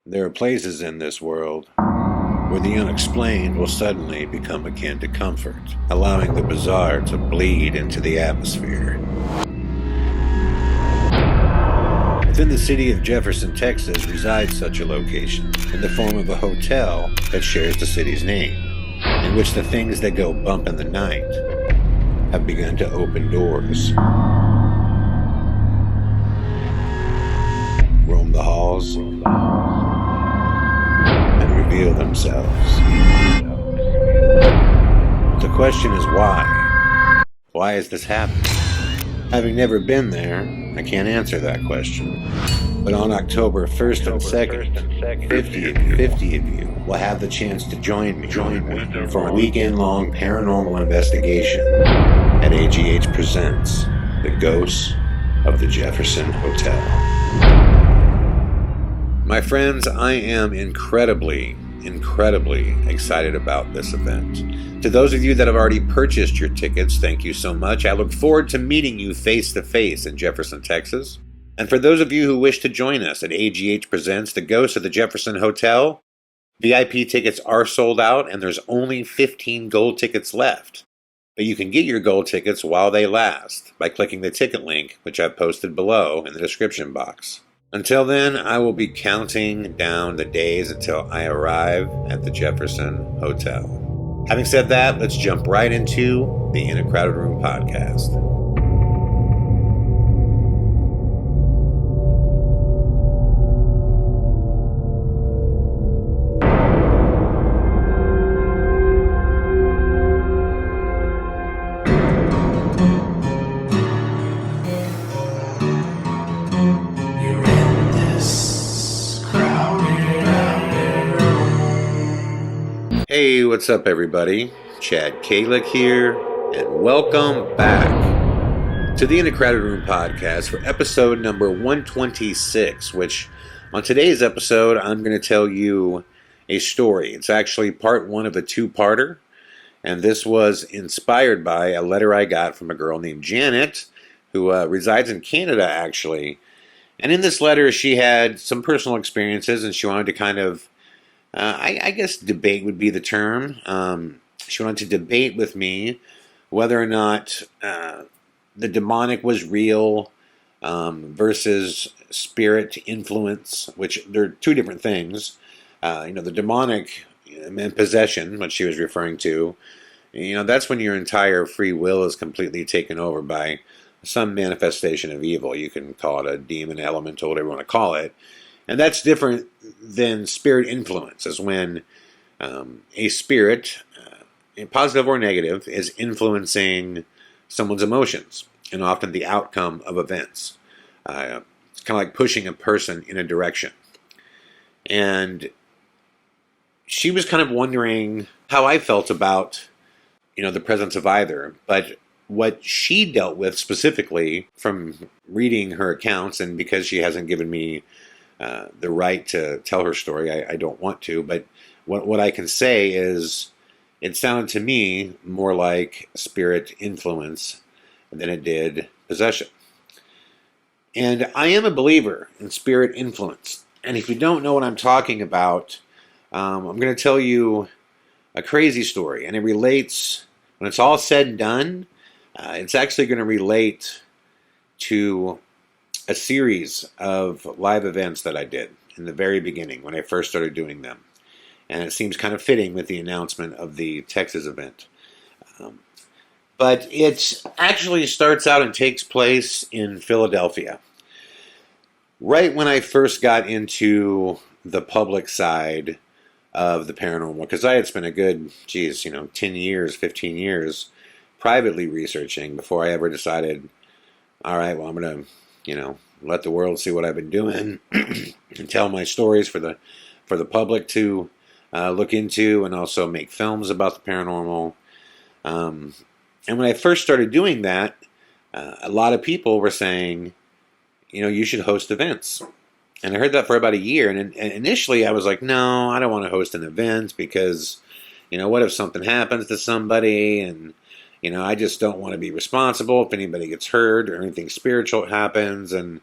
There are places in this world where the unexplained will suddenly become akin to comfort, allowing the bizarre to bleed into the atmosphere. Within the city of Jefferson, Texas, resides such a location, in the form of a hotel that shares the city's name, in which the things that go bump in the night have begun to open doors, roam the halls, and reveal themselves. The question is why? Why is this happening? Having never been there, I can't answer that question. But on October 1st and 2nd, 50 of you will have the chance to join me for a weekend-long paranormal investigation at AGH Presents The Ghosts of the Jefferson Hotel. My friends, I am incredibly excited about this event. To those of you that have already purchased your tickets, thank you so much. I look forward to meeting you face to face in Jefferson, Texas. And for those of you who wish to join us at AGH Presents The Ghosts of the Jefferson Hotel, VIP tickets are sold out and there's only 15 gold tickets left. But you can get your gold tickets while they last by clicking the ticket link, which I've posted below in the description box. Until then, I will be counting down the days until I arrive at the Jefferson Hotel. Having said that, let's jump right into the In a Crowded Room podcast. Hey, what's up everybody? Chad Calek here, and welcome back to the In a Crowded Room podcast for episode number 126, which on today's episode I'm going to tell you a story. It's actually part one of a two-parter, and this was inspired by a letter I got from a girl named Janet, who resides in Canada actually. And in this letter she had some personal experiences, and she wanted to kind of I guess debate would be the term. She wanted to debate with me whether or not the demonic was real versus spirit influence, which they're two different things. The demonic and possession, what she was referring to, that's when your entire free will is completely taken over by some manifestation of evil. You can call it a demon, elemental, whatever you want to call it. And that's different than spirit influence, is when a spirit, positive or negative, is influencing someone's emotions and often the outcome of events. It's kind of like pushing a person in a direction. And she was kind of wondering how I felt about, the presence of either. But what she dealt with specifically from reading her accounts, and because she hasn't given me the right to tell her story, I don't want to, but what I can say is it sounded to me more like spirit influence than it did possession. And I am a believer in spirit influence. And if you don't know what I'm talking about, I'm going to tell you a crazy story. And it relates, when it's all said and done, it's actually going to relate to a series of live events that I did in the very beginning when I first started doing them. And it seems kind of fitting with the announcement of the Texas event. But it actually starts out and takes place in Philadelphia. Right when I first got into the public side of the paranormal, because I had spent a good, 10 years, 15 years privately researching before I ever decided, all right, well, I'm going to let the world see what I've been doing and tell my stories for the public to look into, and also make films about the paranormal. And when I first started doing that, a lot of people were saying, you should host events. And I heard that for about a year. And initially I was like, no, I don't want to host an event because, what if something happens to somebody? And I just don't want to be responsible if anybody gets hurt or anything spiritual happens. And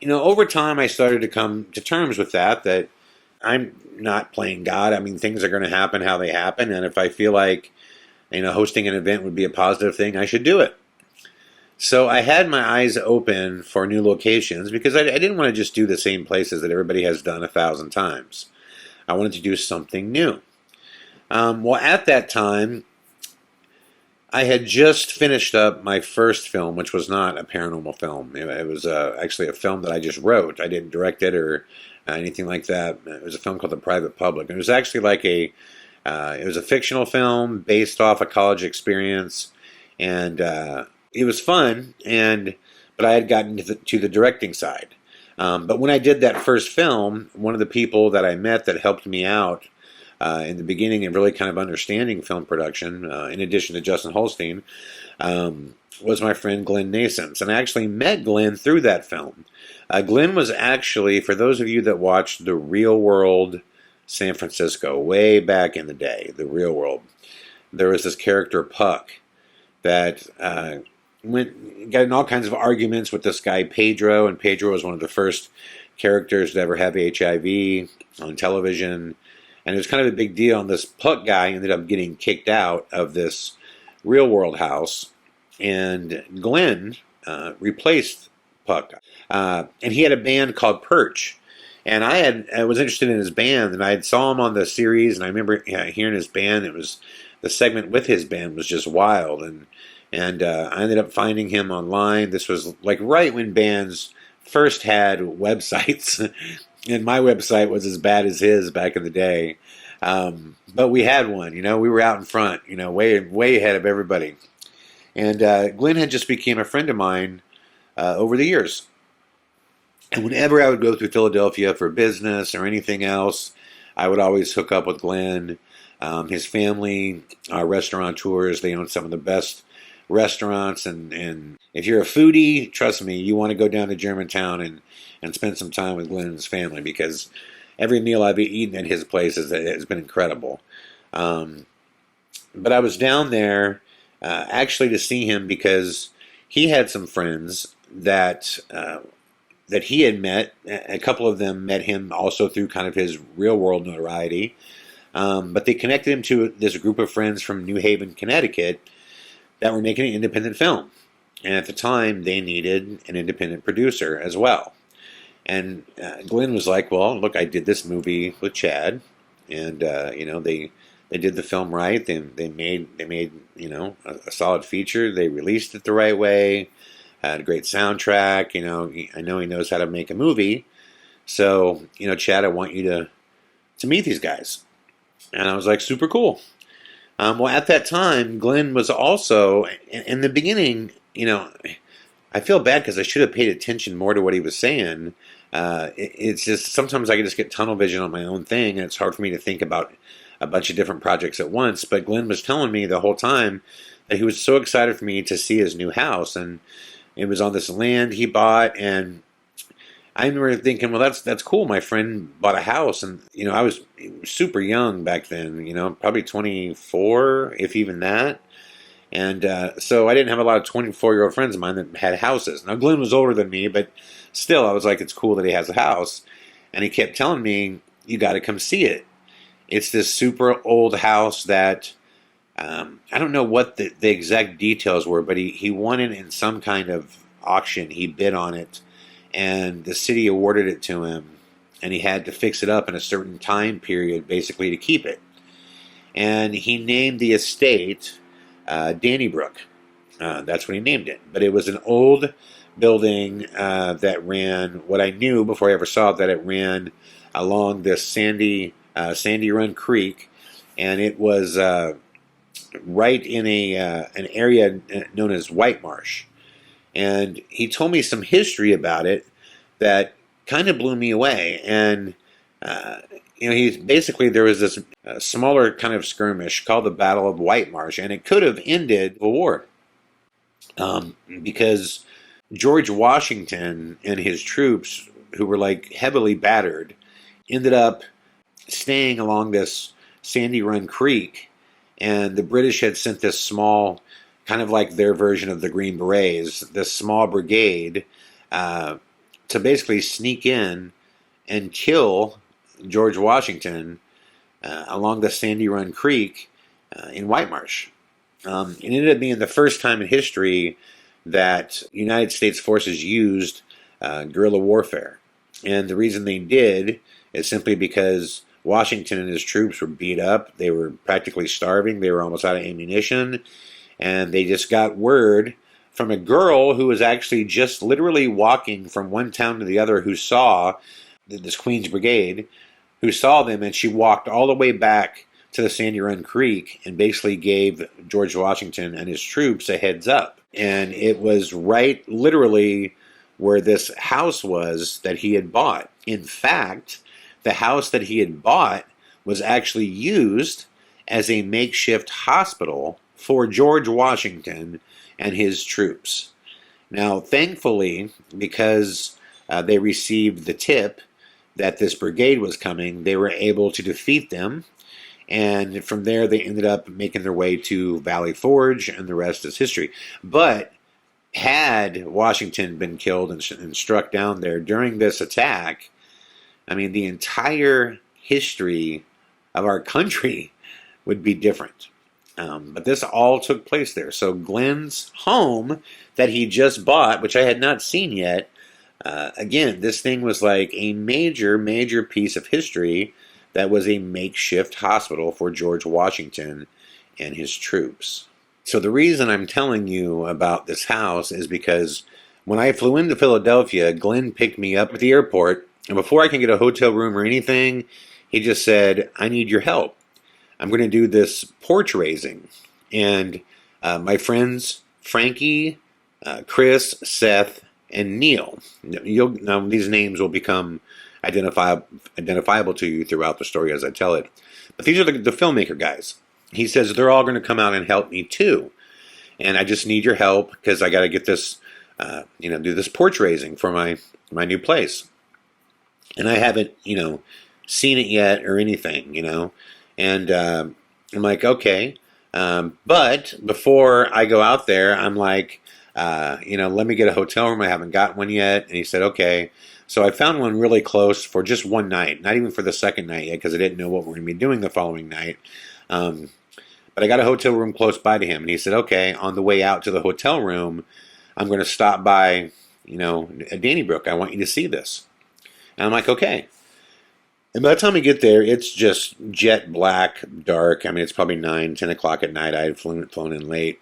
over time I started to come to terms with that I'm not playing God. I mean, things are going to happen how they happen, and if I feel like, hosting an event would be a positive thing, I should do it. So I had my eyes open for new locations because I didn't want to just do the same places that everybody has done 1,000 times. I wanted to do something new. Well, at that time, I had just finished up my first film, which was not a paranormal film. It was actually a film that I just wrote. I didn't direct it or anything like that. It was a film called The Private Public. It was actually like it was a fictional film based off a college experience, and it was fun. But I had gotten to the directing side. But when I did that first film, one of the people that I met that helped me out in the beginning and really kind of understanding film production, in addition to Justin Holstein, was my friend Glenn Nasons. And I actually met Glenn through that film. Glenn was actually, for those of you that watched The Real World San Francisco, way back in the day, The Real World, there was this character Puck that got in all kinds of arguments with this guy Pedro, and Pedro was one of the first characters to ever have HIV on television. And it was kind of a big deal, and this Puck guy ended up getting kicked out of this Real World house, and Glenn replaced Puck. And he had a band called Perch. And I was interested in his band, and I saw him on the series, and I remember hearing his band. It was the segment with his band was just wild, and I ended up finding him online. This was like right when bands first had websites, and my website was as bad as his back in the day. But we had one, we were out in front, way ahead of everybody. And Glenn had just became a friend of mine over the years. And whenever I would go through Philadelphia for business or anything else, I would always hook up with Glenn. His family are restaurateurs. They own some of the best restaurants. And if you're a foodie, trust me, you want to go down to Germantown and spend some time with Glenn and his family, because every meal I've eaten at his place has been incredible. But I was down there actually to see him because he had some friends that he had met. A couple of them met him also through kind of his real world notoriety. But they connected him to this group of friends from New Haven, Connecticut, that were making an independent film. And at the time, they needed an independent producer as well. And Glenn was like, well, look, I did this movie with Chad, and they did the film right. They made a solid feature. They released it the right way. Had a great soundtrack. I know he knows how to make a movie. So Chad, I want you to meet these guys. And I was like, super cool. Well, at that time, Glenn was also in the beginning. I feel bad because I should have paid attention more to what he was saying. It's just sometimes I can just get tunnel vision on my own thing, and it's hard for me to think about a bunch of different projects at once. But Glenn was telling me the whole time that he was so excited for me to see his new house, and it was on this land he bought. And I remember thinking, well, that's cool. My friend bought a house, and I was super young back then. Probably 24, if even that. And so I didn't have a lot of 24-year-old friends of mine that had houses. Now, Glenn was older than me, but still, I was like, it's cool that he has a house. And he kept telling me, you got to come see it. It's this super old house that, I don't know what the exact details were, but he won it in some kind of auction. He bid on it, and the city awarded it to him. And he had to fix it up in a certain time period, basically, to keep it. And he named the estate Dannybrook. That's what he named it. But it was an old building that ran, what I knew before I ever saw it, that it ran along this Sandy Run Creek, and it was right in an area known as White Marsh. And he told me some history about it that kind of blew me away. And he's basically, there was this smaller kind of skirmish called the Battle of White Marsh, and it could have ended the war because George Washington and his troops, who were like heavily battered, ended up staying along this Sandy Run Creek, and the British had sent this small, kind of like their version of the Green Berets, this small brigade to basically sneak in and kill George Washington along the Sandy Run Creek in White Marsh. It ended up being the first time in history that United States forces used guerrilla warfare. And the reason they did is simply because Washington and his troops were beat up. They were practically starving. They were almost out of ammunition. And they just got word from a girl who was actually just literally walking from one town to the other, who saw this Queen's Brigade, who saw them, and she walked all the way back to the Sandy Run Creek and basically gave George Washington and his troops a heads up. And it was right literally where this house was that he had bought. In fact, the house that he had bought was actually used as a makeshift hospital for George Washington and his troops. Now, thankfully, because they received the tip that this brigade was coming, they were able to defeat them. And from there, they ended up making their way to Valley Forge, and the rest is history. But had Washington been killed and struck down there during this attack, I mean, the entire history of our country would be different. But this all took place there. So Glenn's home that he just bought, which I had not seen yet, again, this thing was like a major, major piece of history that was a makeshift hospital for George Washington and his troops. So the reason I'm telling you about this house is because when I flew into Philadelphia, Glenn picked me up at the airport, and before I can get a hotel room or anything, he just said, "I need your help. I'm going to do this porch raising." And my friends, Frankie, Chris, Seth, and Neil, now these names will become identifiable to you throughout the story as I tell it. But these are the filmmaker guys. He says they're all going to come out and help me too. And I just need your help because I got to get this, do this porch raising for my new place. And I haven't, seen it yet or anything, And I'm like, okay. But before I go out there, I'm like, let me get a hotel room. I haven't got one yet. And he said, okay. So I found one really close for just one night, not even for the second night yet, because I didn't know what we're going to be doing the following night. But I got a hotel room close by to him, and he said, okay, on the way out to the hotel room, I'm going to stop by, at Dannybrook. I want you to see this. And I'm like, okay. And by the time we get there, it's just jet black, dark. I mean, it's probably 9, 10 o'clock at night. I had flown in late.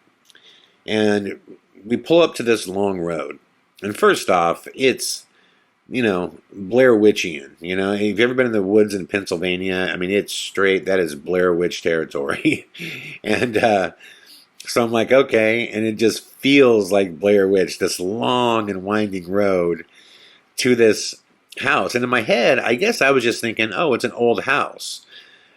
And we pull up to this long road. And first off, it's, Blair Witchian. If you've ever been in the woods in Pennsylvania, I mean, it's straight, that is Blair Witch territory. And so I'm like, okay. And it just feels like Blair Witch, this long and winding road to this house. And in my head, I guess I was just thinking, oh, it's an old house.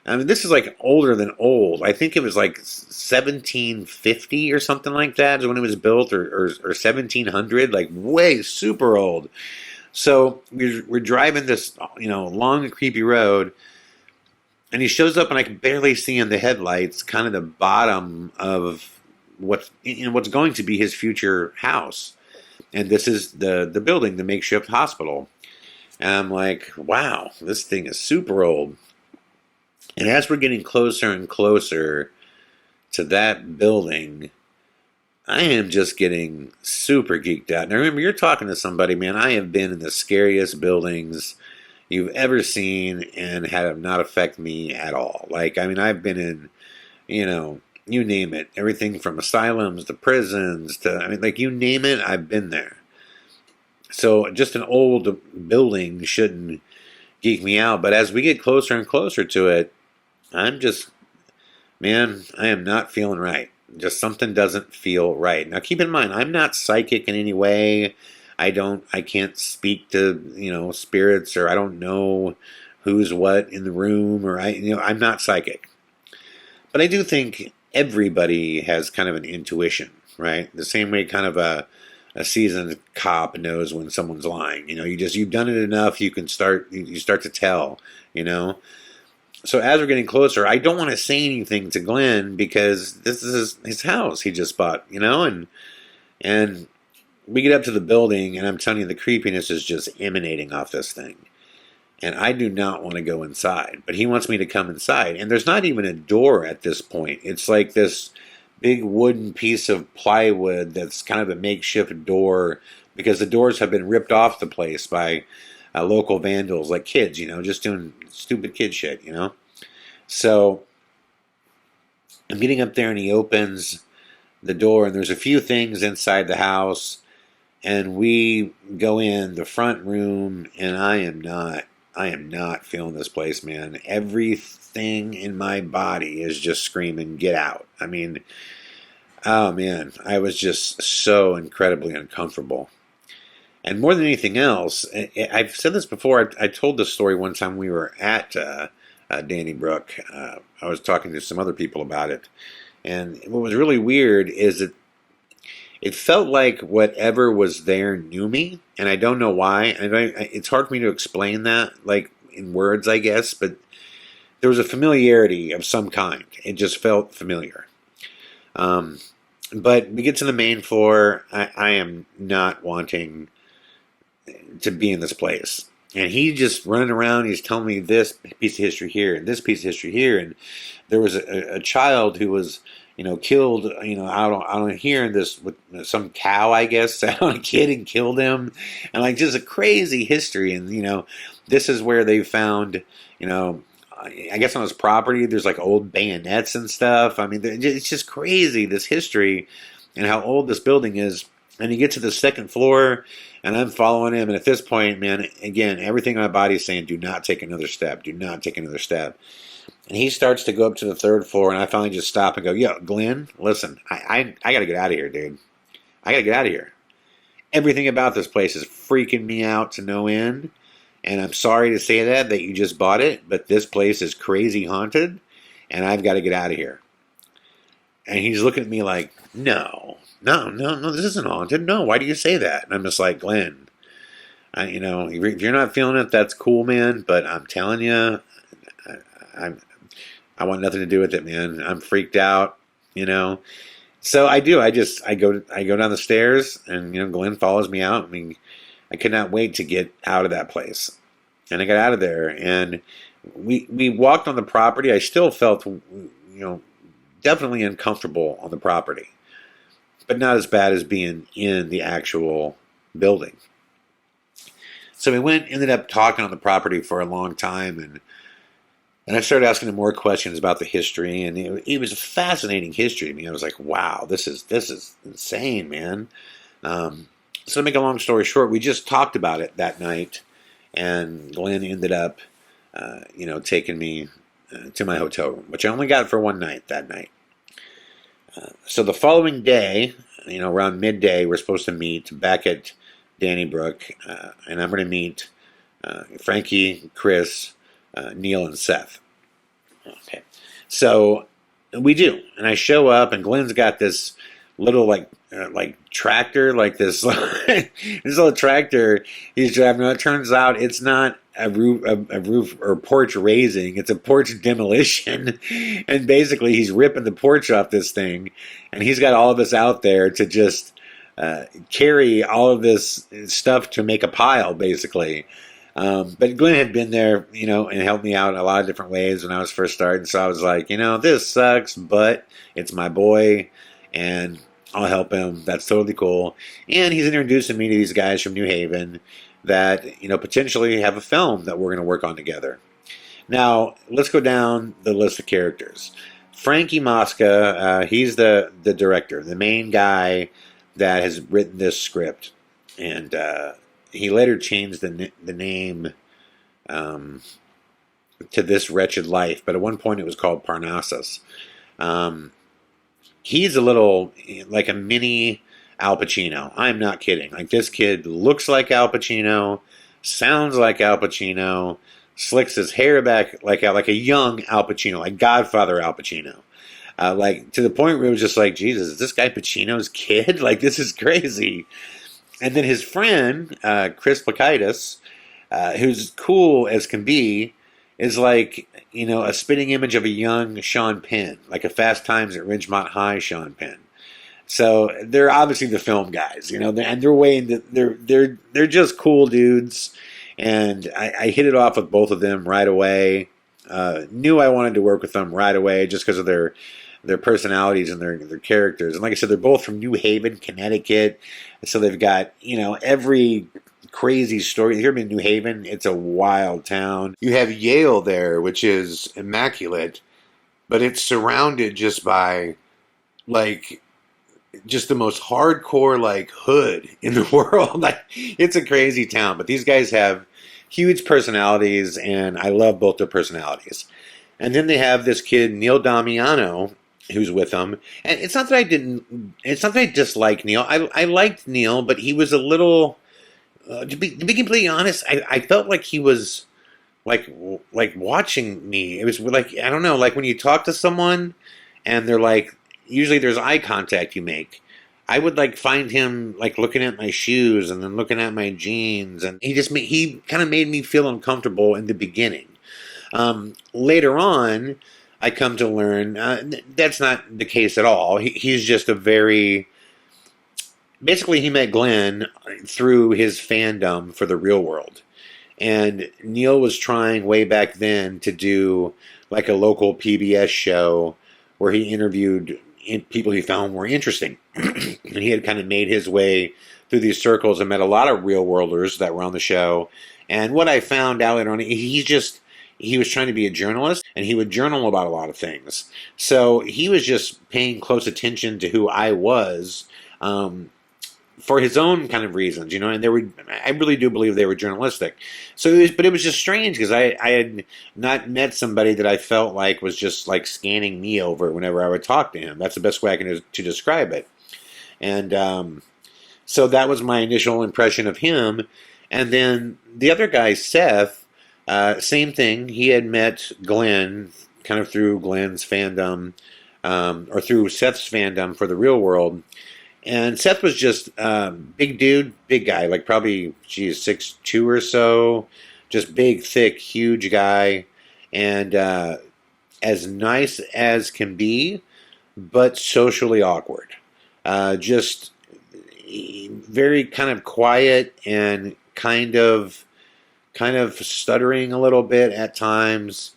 I mean, this is like older than old. I think it was like 1750 or something like that is when it was built, or 1700, like way super old. So we're driving this, long and creepy road, and he shows up, and I can barely see in the headlights kind of the bottom of what's going to be his future house. And this is the building, the makeshift hospital. And I'm like, wow, this thing is super old. And as we're getting closer and closer to that building, I am just getting super geeked out. Now remember, you're talking to somebody, man, I have been in the scariest buildings you've ever seen and have not affect me at all. Like, I mean, I've been in, you name it. Everything from asylums to prisons to, you name it, I've been there. So just an old building shouldn't geek me out. But as we get closer and closer to it, I'm just, man, I am not feeling right. Just something doesn't feel right. Now keep in mind, I'm not psychic in any way. I can't speak to, spirits, or I don't know who's what in the room, or I'm not psychic. But I do think everybody has kind of an intuition, right? The same way kind of a seasoned cop knows when someone's lying. You've done it enough, you start to tell, So as we're getting closer, I don't want to say anything to Glenn because this is his house he just bought, and we get up to the building, and I'm telling you, the creepiness is just emanating off this thing. And I do not want to go inside, but he wants me to come inside. And there's not even a door at this point. It's like this big wooden piece of plywood that's kind of a makeshift door, because the doors have been ripped off the place by local vandals, like kids, just doing stupid kid shit, So I'm getting up there, and he opens the door, and there's a few things inside the house, and we go in the front room, and I am not feeling this place, man. Everything in my body is just screaming, get out. I mean, oh man, I was just so incredibly uncomfortable. And more than anything else, I've said this before. I told this story one time we were at Dannybrook. I was talking to some other people about it. And what was really weird is that it felt like whatever was there knew me, and I don't know why. It's hard for me to explain that, like in words, I guess, but there was a familiarity of some kind. It just felt familiar. But we get to the main floor. I am not wanting to be in this place. And he's just running around. He's telling me this piece of history here and this piece of history here. And there was a child who was, killed, out here in this with some cow, I guess, sat on a kid and killed him. And like just a crazy history. And, this is where they found, I guess on his property, there's like old bayonets and stuff. I mean, it's just crazy, this history and how old this building is. And you get to the second floor, and I'm following him. And at this point, man, again, everything in my body is saying, do not take another step. Do not take another step. And he starts to go up to the third floor, and I finally just stop and go, yo, Glenn, listen, I got to get out of here, dude. I got to get out of here. Everything about this place is freaking me out to no end. And I'm sorry to say that you just bought it, but this place is crazy haunted, and I've got to get out of here. And he's looking at me like, no, this isn't haunted. No, why do you say that? And I'm just like, Glenn, if you're not feeling it, that's cool, man. But I'm telling you, I want nothing to do with it, man. I'm freaked out, So I do. I go down the stairs, and Glenn follows me out. I mean, I could not wait to get out of that place, and I got out of there, and we walked on the property. I still felt, definitely uncomfortable on the property, but not as bad as being in the actual building. So we ended up talking on the property for a long time, and I started asking him more questions about the history, and it was a fascinating history to me. I was like, wow, this is insane, man. So to make a long story short, we just talked about it that night, and Glenn ended up, taking me to my hotel room, which I only got for one night that night. So the following day, around midday, we're supposed to meet back at Dannybrook, and I'm going to meet Frankie, Chris, Neil, and Seth. Okay, so we do, and I show up, and Glenn's got this little like tractor, like this this little tractor he's driving. It turns out it's not a roof or porch raising; it's a porch demolition. And basically, he's ripping the porch off this thing, and he's got all of us out there to just carry all of this stuff to make a pile, basically. But Glenn had been there, and helped me out in a lot of different ways when I was first starting. So I was like, this sucks, but it's my boy, and I'll help him. That's totally cool. And he's introducing me to these guys from New Haven that, potentially have a film that we're going to work on together. Now, let's go down the list of characters. Frankie Mosca, he's the director, the main guy that has written this script. And he later changed the name to This Wretched Life, but at one point it was called Parnassus. He's a little like a mini Al Pacino. I'm not kidding. Like, this kid looks like Al Pacino, sounds like Al Pacino, slicks his hair back like a young Al Pacino, like Godfather Al Pacino. Like, to the point where it was just like, Jesus, is this guy Pacino's kid? Like, this is crazy. And then his friend, Chris Plakaitis, who's cool as can be, is like, a spitting image of a young Sean Penn, like a Fast Times at Ridgemont High Sean Penn. So they're obviously the film guys, and they're way into, they're just cool dudes, and I hit it off with both of them right away. Knew I wanted to work with them right away just because of their personalities and their characters. And like I said, they're both from New Haven, Connecticut, so they've got every crazy story. Here in New Haven, it's a wild town. You have Yale there, which is immaculate, but it's surrounded just by like just the most hardcore like hood in the world. Like, it's a crazy town, but these guys have huge personalities, and I love both their personalities. And then they have this kid Neil Damiano who's with them, and it's not that I disliked Neil. I liked Neil, but he was a little. To be completely honest, I felt like he was like watching me. It was like, I don't know, like when you talk to someone and they're like, usually there's eye contact you make. I would like find him like looking at my shoes and then looking at my jeans, and he kind of made me feel uncomfortable in the beginning. Later on, I come to learn that's not the case at all. He's just a very. Basically, he met Glenn through his fandom for the Real World. And Neil was trying way back then to do like a local PBS show where he interviewed people he found were interesting. And he had kind of made his way through these circles and met a lot of Real Worlders that were on the show. And what I found out later on, he was trying to be a journalist, and he would journal about a lot of things. So he was just paying close attention to who I was, for his own kind of reasons, and I really do believe they were journalistic. So, it was just strange because I had not met somebody that I felt like was just like scanning me over whenever I would talk to him. That's the best way I can to describe it. And so that was my initial impression of him. And then the other guy, Seth, same thing. He had met Glenn kind of through Glenn's fandom, or through Seth's fandom for the Real World. And Seth was just big dude, big guy, like probably, 6'2" or so, just big, thick, huge guy, and as nice as can be, but socially awkward. Just very kind of quiet and kind of stuttering a little bit at times,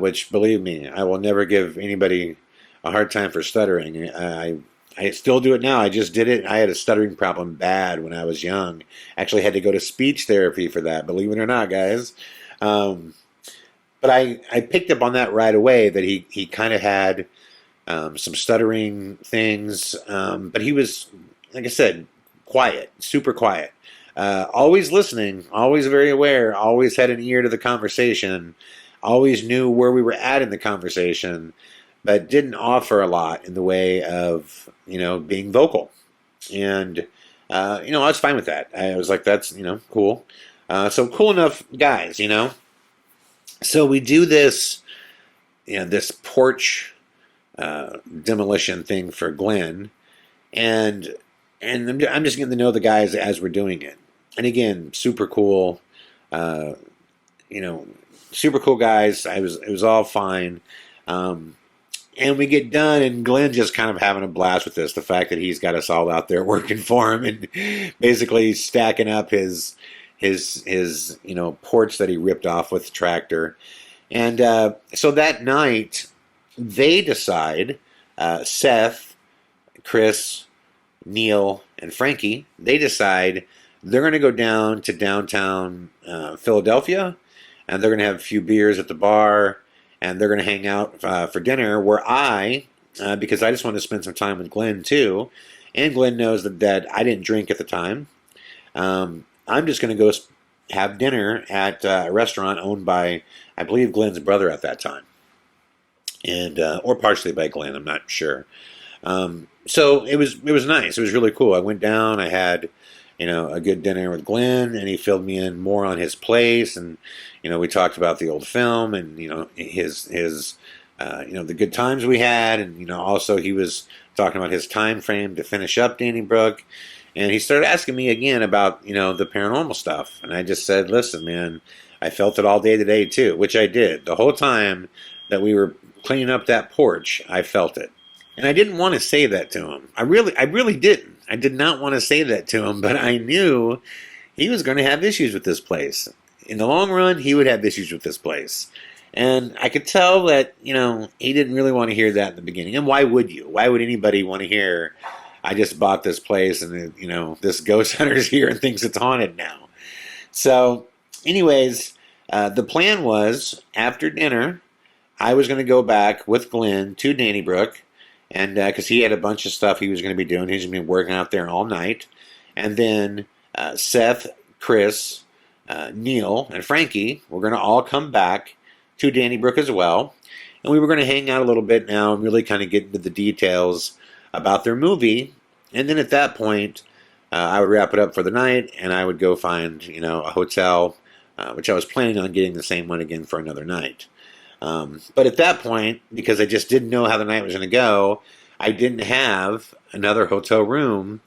which, believe me, I will never give anybody a hard time for stuttering. I still do it now. I just did it. I had a stuttering problem bad when I was young. Actually had to go to speech therapy for that, believe it or not, guys. But I picked up on that right away, that he kind of had some stuttering things. But he was, like I said, quiet, super quiet. Always listening, always very aware, always had an ear to the conversation, always knew where we were at in the conversation, but didn't offer a lot in the way of, being vocal. And, I was fine with that. I was like, that's, cool. So cool enough guys, So we do this, this porch demolition thing for Glenn. And I'm just getting to know the guys as we're doing it. And again, super cool, super cool guys. It was all fine. And we get done, and Glenn just kind of having a blast with this. The fact that he's got us all out there working for him and basically stacking up his porch that he ripped off with the tractor. And so that night, they decide, Seth, Chris, Neil, and Frankie, they decide they're going to go down to downtown Philadelphia, and they're going to have a few beers at the bar, and they're going to hang out for dinner, where because I just wanted to spend some time with Glenn too, and Glenn knows that I didn't drink at the time, I'm just going to go have dinner at a restaurant owned by, I believe, Glenn's brother at that time, and or partially by Glenn, I'm not sure. So it was nice. It was really cool. I went down, I had a good dinner with Glenn, and he filled me in more on his place, and we talked about the old film, and his the good times we had, and also he was talking about his time frame to finish up Dannybrook, and he started asking me again about the paranormal stuff, and I just said, listen, man, I felt it all day today too, which I did the whole time that we were cleaning up that porch. I felt it, And I didn't want to say that to him. I really didn't. I did not want to say that to him, but I knew he was going to have issues with this place. In the long run, he would have issues with this place. And I could tell that, he didn't really want to hear that in the beginning. And why would you? Why would anybody want to hear, I just bought this place and, this ghost hunter's here and thinks it's haunted now? So, anyways, the plan was, after dinner, I was going to go back with Glenn to Dannybrook, and because he had a bunch of stuff he was going to be doing. He's going to be working out there all night. And then Seth, Chris, Neil, and Frankie were going to all come back to Dannybrook as well. And we were going to hang out a little bit now and really kind of get into the details about their movie. And then at that point, I would wrap it up for the night, and I would go find, a hotel, which I was planning on getting the same one again for another night. But at that point, because I just didn't know how the night was going to go, I didn't have another hotel room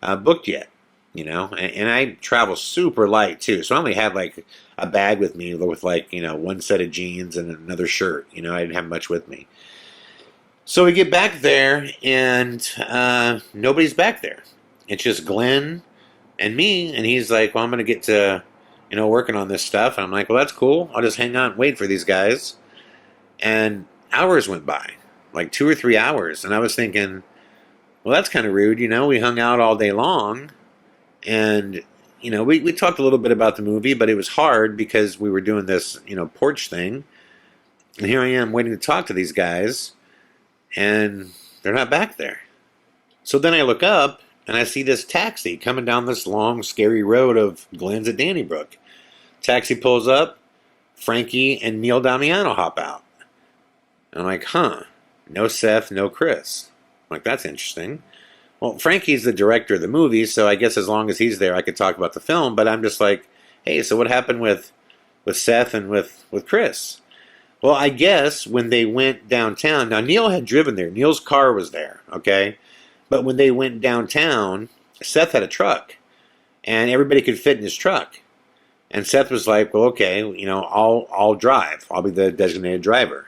booked yet, and I travel super light too. So I only had like a bag with me with one set of jeans and another shirt. I didn't have much with me. So we get back there and nobody's back there. It's just Glenn and me, and he's like, well, I'm going to get to, working on this stuff. And I'm like, well, that's cool. I'll just hang out and wait for these guys. And hours went by, like 2 or 3 hours. And I was thinking, well, that's kind of rude. We hung out all day long. And, we talked a little bit about the movie, but it was hard because we were doing this, porch thing. And here I am waiting to talk to these guys, and they're not back there. So then I look up, and I see this taxi coming down this long, scary road of Glenn's at Dannybrook. Taxi pulls up, Frankie and Neil Damiano hop out. And I'm like, no Seth, no Chris. I'm like, that's interesting. Well, Frankie's the director of the movie, so I guess as long as he's there, I could talk about the film. But I'm just like, hey, so what happened with Seth and with Chris? Well, I guess when they went downtown, now Neil had driven there. Neil's car was there, okay? But when they went downtown, Seth had a truck, and everybody could fit in his truck. And Seth was like, well, okay, I'll drive. I'll be the designated driver,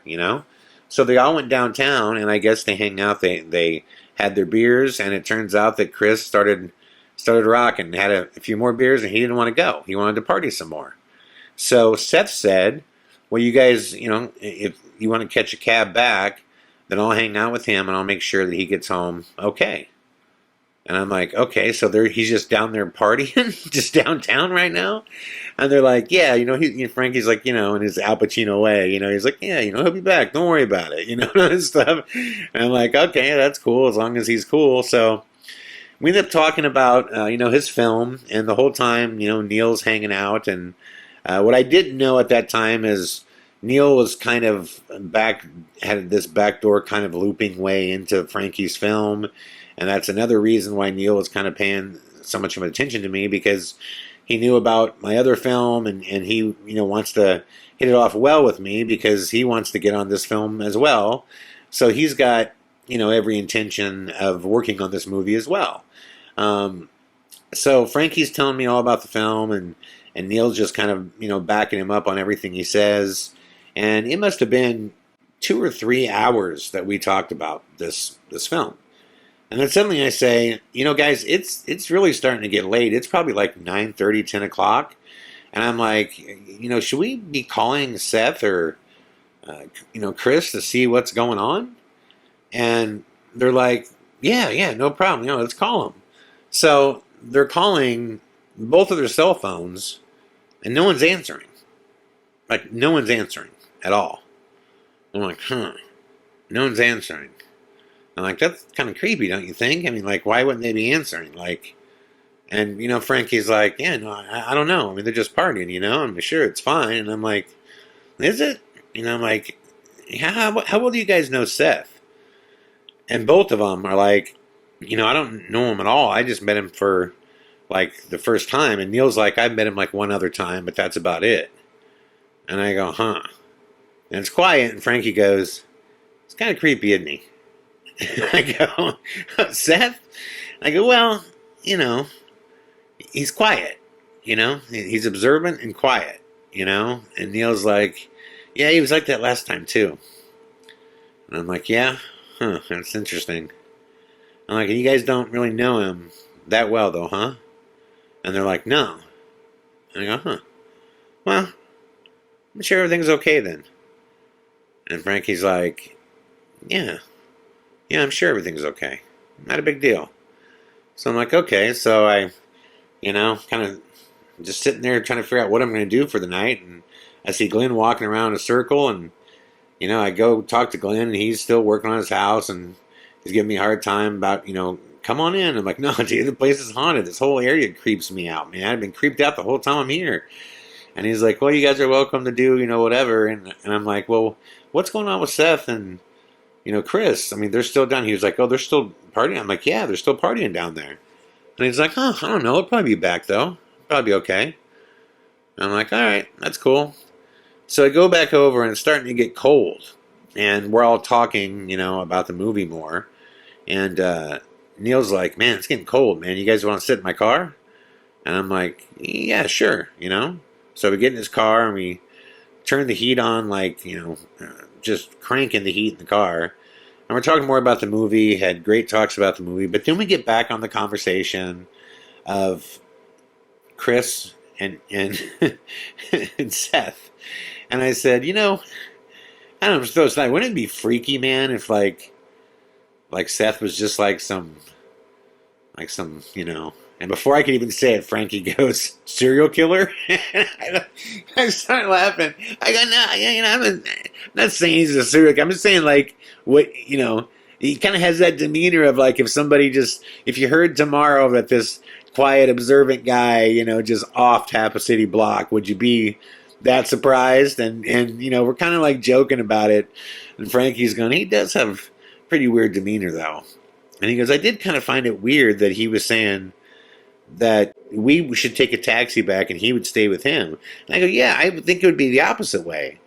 So they all went downtown, and I guess they hang out. They had their beers, and it turns out that Chris started rocking, had a few more beers, and he didn't want to go. He wanted to party some more. So Seth said, well, you guys, if you want to catch a cab back, then I'll hang out with him, and I'll make sure that he gets home okay. And I'm like, okay, so he's just down there partying, just downtown right now? And they're like, yeah, Frankie's like, in his Al Pacino way, he's like, yeah, he'll be back, don't worry about it, and stuff. And I'm like, okay, that's cool, as long as he's cool. So we ended up talking about, his film, and the whole time, Neil's hanging out. And what I didn't know at that time is Neil was kind of had this backdoor kind of looping way into Frankie's film. And that's another reason why Neil was kind of paying so much of attention to me, because he knew about my other film, and he, wants to hit it off well with me because he wants to get on this film as well. So he's got, every intention of working on this movie as well. So Frankie's telling me all about the film, and Neil's just kind of, backing him up on everything he says. And it must have been 2 or 3 hours that we talked about this film. And then suddenly I say, guys, it's really starting to get late. It's probably like 9:30, 10 o'clock. And I'm like, should we be calling Seth or, Chris to see what's going on? And they're like, yeah, no problem. Let's call them. So they're calling both of their cell phones, and no one's answering. Like, no one's answering at all. I'm like, no one's answering. I'm like, that's kind of creepy, don't you think? I mean, like, why wouldn't they be answering? Like, and, Frankie's like, yeah, no, I don't know. I mean, they're just partying, I'm sure it's fine. And I'm like, is it? I'm like, how well do you guys know Seth? And both of them are like, I don't know him at all. I just met him for, like, the first time. And Neil's like, I've met him, like, one other time, but that's about it. And I go, And it's quiet, and Frankie goes, it's kind of creepy, isn't he? I go, Seth? I go, well, he's quiet, he's observant and quiet, and Neil's like, yeah, he was like that last time too. And I'm like, yeah, Huh, that's interesting. I'm like, you guys don't really know him that well, though, huh? And they're like, no. And I go, huh. Well, I'm sure everything's okay then. And Frankie's like, yeah. Yeah, I'm sure everything's okay. Not a big deal. So I'm like, okay. So I, kind of just sitting there trying to figure out what I'm going to do for the night. And I see Glenn walking around in a circle. And, I go talk to Glenn, and he's still working on his house. And he's giving me a hard time about, come on in. I'm like, no, dude, the place is haunted. This whole area creeps me out, man. I've been creeped out the whole time I'm here. And he's like, well, you guys are welcome to do, whatever. And I'm like, well, what's going on with Seth and, Chris? I mean, they're still down. He was like, oh, they're still partying. I'm like, yeah, they're still partying down there. And he's like, oh, I don't know. They'll probably be back, though. Probably be okay. And I'm like, all right, that's cool. So I go back over, and it's starting to get cold. And we're all talking, about the movie more. And Neil's like, man, it's getting cold, man. You guys want to sit in my car? And I'm like, yeah, sure, So we get in his car, and we turn the heat on, like, just cranking the heat in the car. And we're talking more about the movie, had great talks about the movie. But then we get back on the conversation of Chris and and Seth. And I said, I don't know, wouldn't it be freaky, man, if like Seth was just like some, and before I could even say it, Frankie goes, serial killer? I start laughing. I go, no, I'm not saying he's a serial killer. I'm just saying, like, what, he kind of has that demeanor of, like, if you heard tomorrow that this quiet, observant guy, just off Tappa City block, would you be that surprised? And we're kind of, like, joking about it. And Frankie's going, he does have pretty weird demeanor, though. And he goes, I did kind of find it weird that he was saying that we should take a taxi back and he would stay with him. And I go, yeah, I would think it would be the opposite way.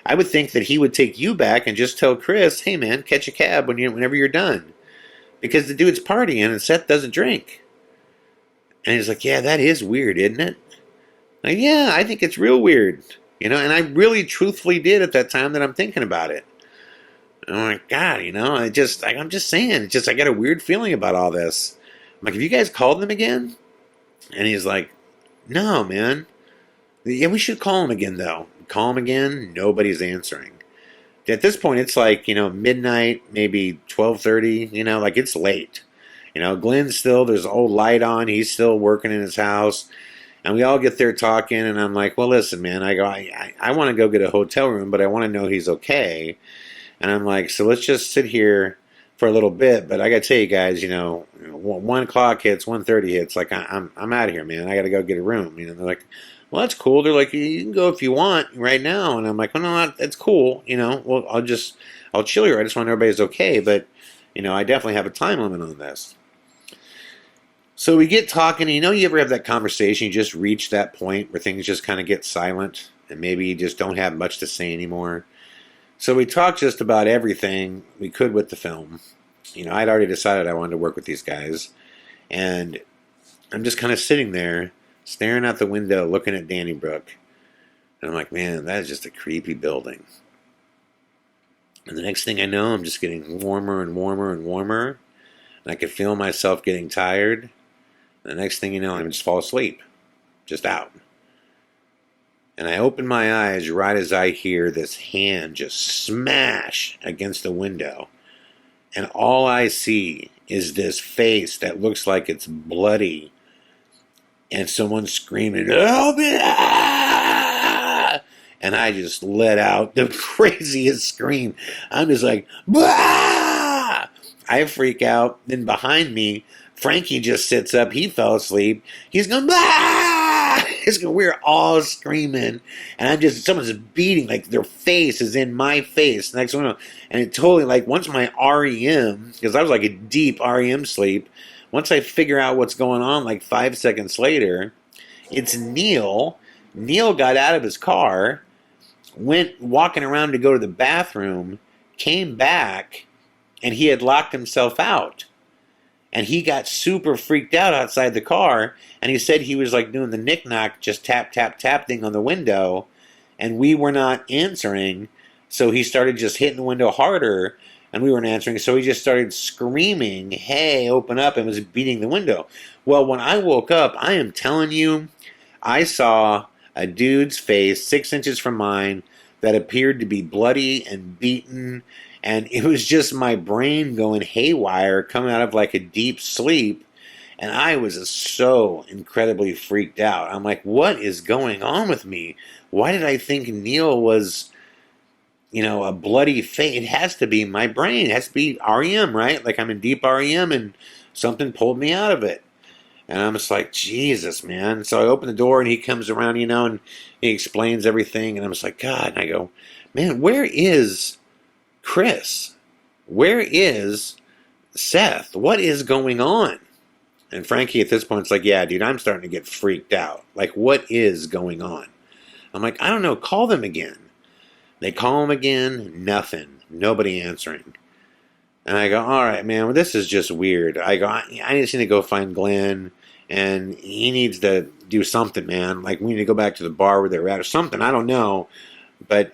I would think that he would take you back and just tell Chris, hey man, catch a cab whenever you're done. Because the dude's partying and Seth doesn't drink. And he's like, yeah, that is weird, isn't it? Like, yeah, I think it's real weird. And I really truthfully did at that time that I'm thinking about it. And I'm like, God, I'm just saying, I got a weird feeling about all this. I'm like, have you guys called them again? And he's like, no, man. Yeah, we should call him again, though. Call him again. Nobody's answering. At this point, it's like, midnight, maybe 12:30, like it's late. Glenn's still, there's an old light on. He's still working in his house. And we all get there talking. And I'm like, well, listen, man, I go, I want to go get a hotel room, but I want to know he's okay. And I'm like, so let's just sit here for a little bit, but I gotta tell you guys, 1 o'clock hits, 1:30 hits, like I'm out of here, man. I gotta go get a room. They're like, well, that's cool. They're like, you can go if you want right now, and I'm like, well, no, that's cool. Well, I'll chill here. I just want to know everybody's okay, but I definitely have a time limit on this. So we get talking, and you ever have that conversation, you just reach that point where things just kind of get silent, and maybe you just don't have much to say anymore. So we talked just about everything we could with the film. I'd already decided I wanted to work with these guys. And I'm just kind of sitting there, staring out the window, looking at Dannybrook. And I'm like, man, that is just a creepy building. And the next thing I know, I'm just getting warmer and warmer and warmer. And I could feel myself getting tired. And the next thing you know, I just fall asleep. Just out. And I open my eyes right as I hear this hand just smash against the window. And all I see is this face that looks like it's bloody. And someone screaming, help me! And I just let out the craziest scream. I'm just like, bah! I freak out. Then behind me, Frankie just sits up. He fell asleep. He's going, bah! We're all screaming, and someone's beating, like their face is in my face. Next one, and it totally, like, once my REM, because I was like a deep REM sleep, once I figure out what's going on, like 5 seconds later, it's Neil. Neil got out of his car, went walking around to go to the bathroom, came back, and he had locked himself out. And he got super freaked out outside the car, and he said he was like doing the knick-knack, just tap, tap, tap thing on the window, and we were not answering, so he started just hitting the window harder, and we weren't answering, so he just started screaming, "Hey, open up," and was beating the window. Well, when I woke up, I am telling you, I saw a dude's face 6 inches from mine that appeared to be bloody and beaten, and it was just my brain going haywire, coming out of like a deep sleep, and I was so incredibly freaked out. I'm like, what is going on with me? Why did I think Neil was, a bloody face? It has to be my brain. It has to be REM, right? Like I'm in deep REM and something pulled me out of it. And I'm just like, Jesus, man. So I open the door and he comes around, and he explains everything. And I'm just like, God. And I go, man, where is Chris? Where is Seth? What is going on? And Frankie at this point is like, yeah, dude, I'm starting to get freaked out. Like, what is going on? I'm like, I don't know. Call them again. They call him again. Nothing. Nobody answering. And I go, all right, man, well, this is just weird. I go, I just need to go find Glenn, and he needs to do something, man. Like, we need to go back to the bar where they were at or something. I don't know. But,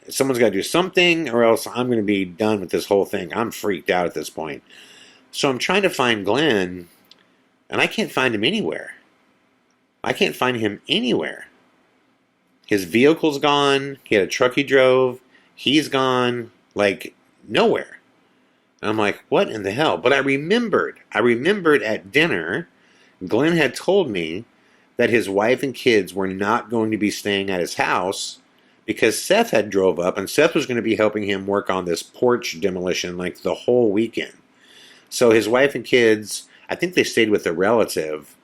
someone's got to do something, or else I'm going to be done with this whole thing. I'm freaked out at this point. So I'm trying to find Glenn, and I can't find him anywhere. I can't find him anywhere. His vehicle's gone. He had a truck he drove. He's gone. Like, nowhere. And I'm like, what in the hell? But I remembered at dinner, Glenn had told me that his wife and kids were not going to be staying at his house because Seth had drove up, and Seth was going to be helping him work on this porch demolition like the whole weekend. So his wife and kids, I think they stayed with a relative,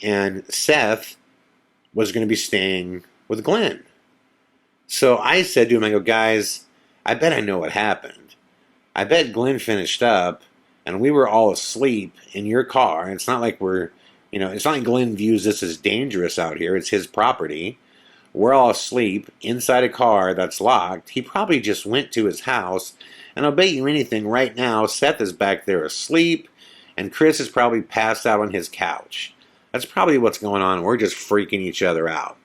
and Seth was going to be staying with Glenn. So I said to him, I go, guys, I bet I know what happened. I bet Glenn finished up, and we were all asleep in your car. And it's not like it's not like Glenn views this as dangerous out here. It's his property. We're all asleep inside a car that's locked. He probably just went to his house, and I'll bet you anything right now, Seth is back there asleep, and Chris is probably passed out on his couch. That's probably what's going on. We're just freaking each other out.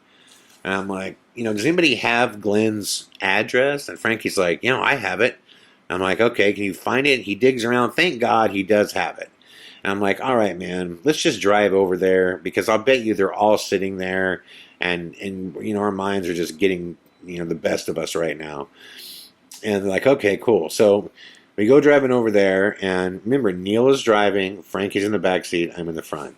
And I'm like, does anybody have Glenn's address? And Frankie's like, I have it. I'm like, okay, can you find it? He digs around. Thank God he does have it. And I'm like, all right, man, let's just drive over there, because I'll bet you they're all sitting there, and our minds are just getting, the best of us right now. And they're like, okay, cool. So we go driving over there, and remember, Neil is driving, Frankie's in the back seat, I'm in the front.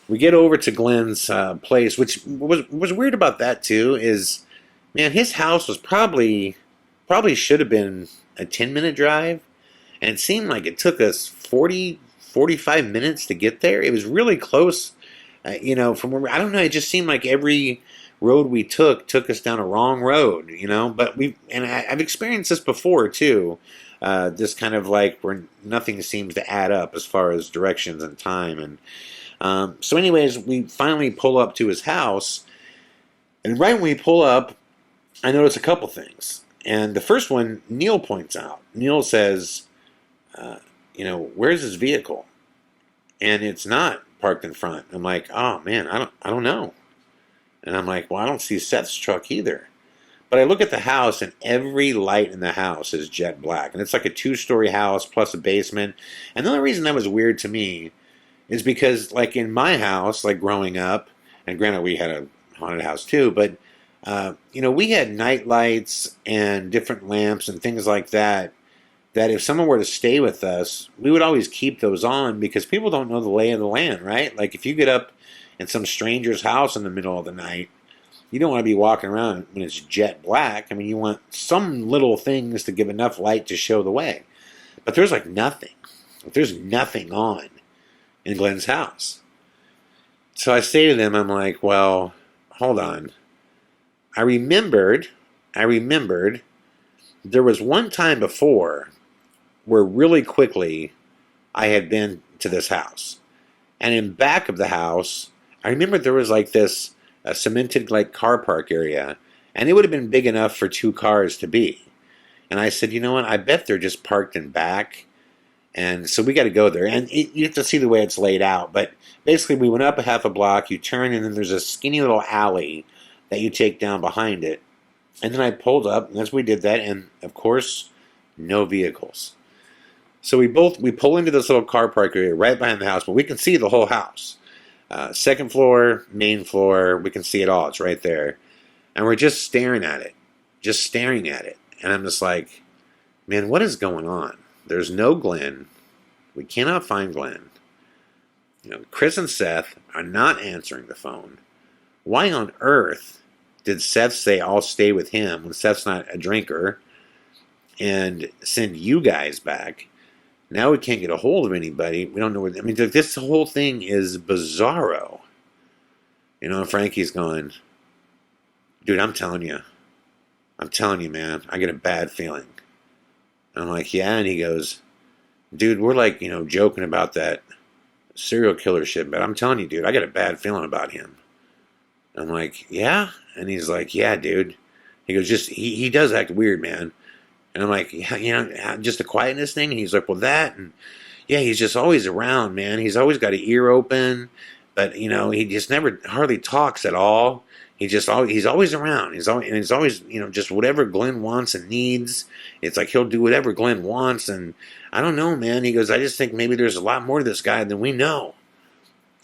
We get over to Glenn's place, which was weird about that too, is, man, his house was probably should have been a 10-minute drive, and it seemed like it took us 45 minutes to get there. It was really close, from where, I don't know, it just seemed like every road we took us down a wrong road, but I've experienced this before too, this kind of like where nothing seems to add up as far as directions and time. And so anyways, we finally pull up to his house, and right when we pull up, I notice a couple things. And the first one, Neil points out. Neil says, where's his vehicle? And it's not parked in front. I'm like, oh man, I don't know. And I'm like, well, I don't see Seth's truck either. But I look at the house, and every light in the house is jet black. And it's like a 2-story house plus a basement. And the only reason that was weird to me is because, like, in my house, like growing up, and granted we had a haunted house too, but we had night lights and different lamps and things like that if someone were to stay with us, we would always keep those on, because people don't know the lay of the land, right? Like, if you get up in some stranger's house in the middle of the night, you don't want to be walking around when it's jet black. I mean, you want some little things to give enough light to show the way. But there's like nothing. There's nothing on in Glenn's house. So I say to them, I'm like, well, hold on. I remembered there was one time before where really quickly I had been to this house. And in back of the house, I remember there was like this cemented like car park area, and it would have been big enough for 2 cars to be. And I said, you know what, I bet they're just parked in back. And so we got to go there. And you have to see the way it's laid out. But basically, we went up a half a block, you turn, and then there's a skinny little alley that you take down behind it. And then I pulled up, and as we did that, and of course, No vehicles. So we pull into this little car park area right behind the house, but we can see the whole house. Second floor, main floor, we can see it all. It's right there. And we're just staring at it. Just staring at it. And I'm just like, man, what is going on? There's no Glenn. We cannot find Glenn. Chris and Seth are not answering the phone. Why on earth did Seth say I'll stay with him when Seth's not a drinker and send you guys back? Now we can't get a hold of anybody. We don't know what... I mean, this whole thing is bizarro. Frankie's going, dude, I'm telling you, man, I get a bad feeling. And I'm like, yeah, and he goes, dude, we're like, joking about that serial killer shit, but I'm telling you, dude, I got a bad feeling about him. I'm like, yeah? And he's like, yeah, dude. He goes, he does act weird, man. And I'm like, yeah, just a quietness thing? And he's like, well, that, and yeah, he's just always around, man. He's always got an ear open, but, he just never hardly talks at all. He's always around. He's always, just whatever Glenn wants and needs. It's like he'll do whatever Glenn wants, and I don't know, man. He goes, I just think maybe there's a lot more to this guy than we know.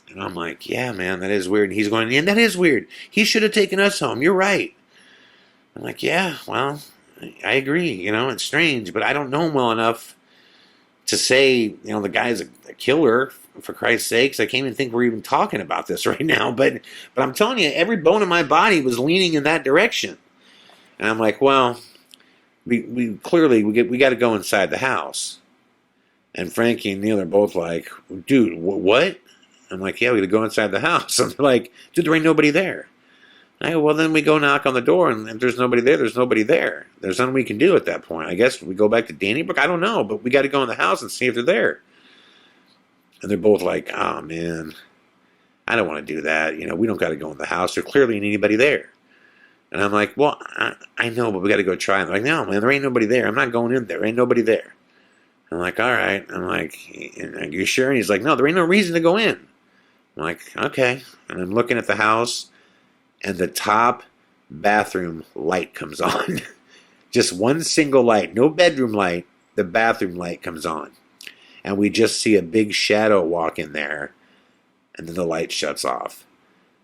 And I'm like, yeah, man, that is weird. And he's going, yeah, that is weird. He should have taken us home. You're right. I'm like, yeah, well, I agree. It's strange, but I don't know him well enough to say, the guy's a killer, for Christ's sakes. I can't even think we're even talking about this right now. But I'm telling you, every bone in my body was leaning in that direction. And I'm like, well, we clearly, we got to go inside the house. And Frankie and Neil are both like, dude, what? I'm like, yeah, we got to go inside the house. And they're like, dude, there ain't nobody there. I go, well, then we go knock on the door, and if there's nobody there, there's nobody there. There's nothing we can do at that point. I guess we go back to Dannybrook. I don't know, but we got to go in the house and see if they're there. And they're both like, oh, man, I don't want to do that. We don't got to go in the house. There clearly ain't anybody there. And I'm like, well, I know, but we got to go try. And they're like, no, man, there ain't nobody there. I'm not going in there. There ain't nobody there. I'm like, all right. I'm like, are you sure? And he's like, no, there ain't no reason to go in. I'm like, okay. And I'm looking at the house, and the top bathroom light comes on. Just one single light, no bedroom light. The bathroom light comes on. And we just see a big shadow walk in there, and then the light shuts off.